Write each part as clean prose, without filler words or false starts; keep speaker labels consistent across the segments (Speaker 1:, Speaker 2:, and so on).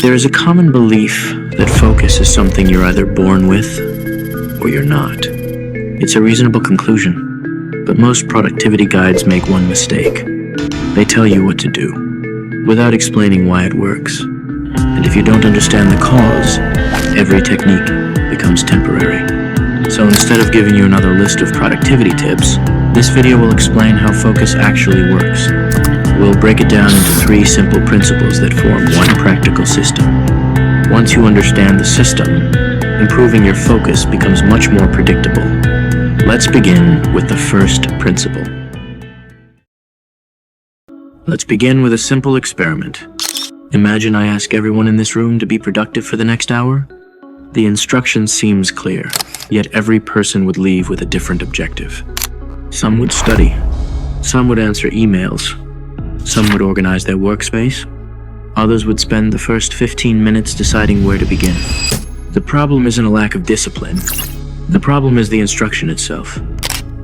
Speaker 1: There is a common belief that focus is something you're either born with or you're not. It's a reasonable conclusion, but most productivity guides make one mistake. They tell you what to do, without explaining why it works. And if you don't understand the cause, every technique becomes temporary. So instead of giving you another list of productivity tips, this video will explain how focus actually works. We'll break it down into 3 simple principles that form one practical system. Once you understand the system, improving your focus becomes much more predictable. Let's begin with the first principle. Let's begin with a simple experiment. Imagine I ask everyone in this room to be productive for the next hour. The instruction seems clear, yet every person would leave with a different objective. Some would study, some would answer emails, some would organize their workspace, others would spend the first 15 minutes deciding where to begin. The problem isn't a lack of discipline. The problem is the instruction itself.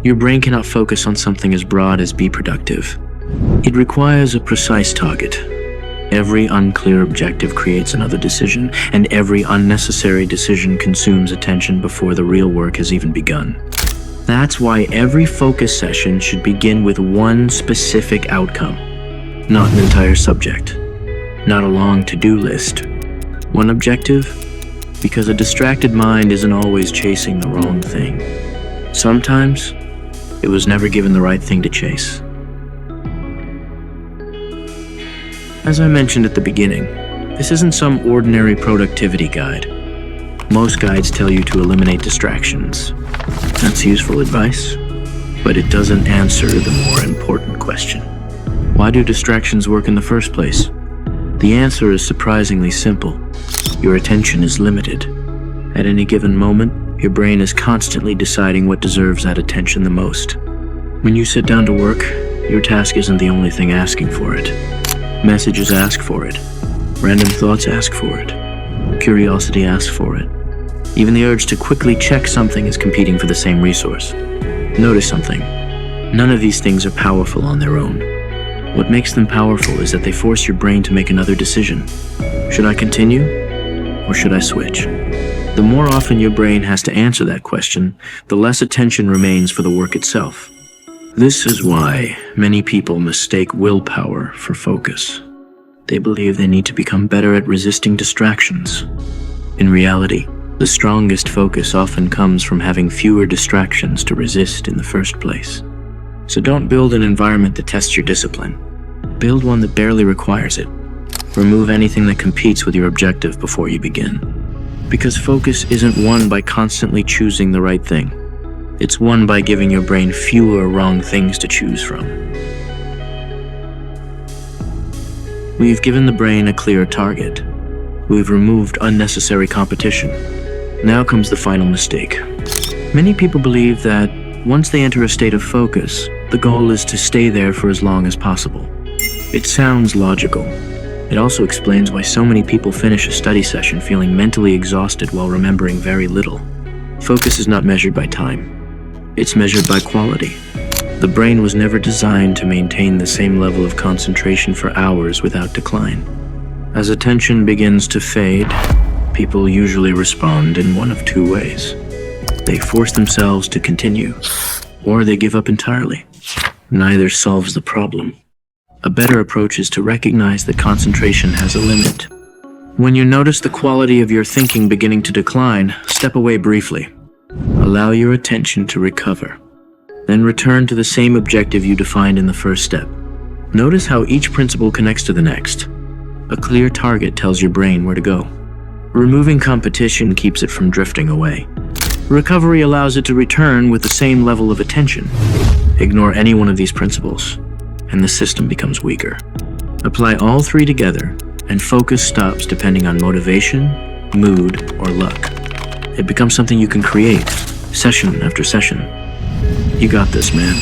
Speaker 1: Your brain cannot focus on something as broad as be productive. It requires a precise target. Every unclear objective creates another decision, and every unnecessary decision consumes attention before the real work has even begun. That's why every focus session should begin with one specific outcome, not an entire subject, not a long to-do list. One objective, because a distracted mind isn't always chasing the wrong thing. Sometimes, it was never given the right thing to chase. As I mentioned at the beginning, this isn't some ordinary productivity guide. Most guides tell you to eliminate distractions. That's useful advice, but it doesn't answer the more important question. Why do distractions work in the first place? The answer is surprisingly simple. Your attention is limited. At any given moment, your brain is constantly deciding what deserves that attention the most. When you sit down to work, your task isn't the only thing asking for it. Messages ask for it. Random thoughts ask for it. Curiosity asks for it. Even the urge to quickly check something is competing for the same resource. Notice something. None of these things are powerful on their own. What makes them powerful is that they force your brain to make another decision. Should I continue, or should I switch? The more often your brain has to answer that question, the less attention remains for the work itself. This is why many people mistake willpower for focus. They believe they need to become better at resisting distractions. In reality, the strongest focus often comes from having fewer distractions to resist in the first place. So don't build an environment that tests your discipline. Build one that barely requires it. Remove anything that competes with your objective before you begin. Because focus isn't won by constantly choosing the right thing. It's won by giving your brain fewer wrong things to choose from. We've given the brain a clear target. We've removed unnecessary competition. Now comes the final mistake. Many people believe that once they enter a state of focus, the goal is to stay there for as long as possible. It sounds logical. It also explains why so many people finish a study session feeling mentally exhausted while remembering very little. Focus is not measured by time. It's measured by quality. The brain was never designed to maintain the same level of concentration for hours without decline. As attention begins to fade, people usually respond in one of 2 ways. They force themselves to continue, or they give up entirely. Neither solves the problem. A better approach is to recognize that concentration has a limit. When you notice the quality of your thinking beginning to decline, step away briefly. Allow your attention to recover. Then return to the same objective you defined in the first step. Notice how each principle connects to the next. A clear target tells your brain where to go. Removing competition keeps it from drifting away. Recovery allows it to return with the same level of attention. Ignore any one of these principles, and the system becomes weaker. Apply all 3 together, and focus stops depending on motivation, mood, or luck. It becomes something you can create, session after session. You got this, man.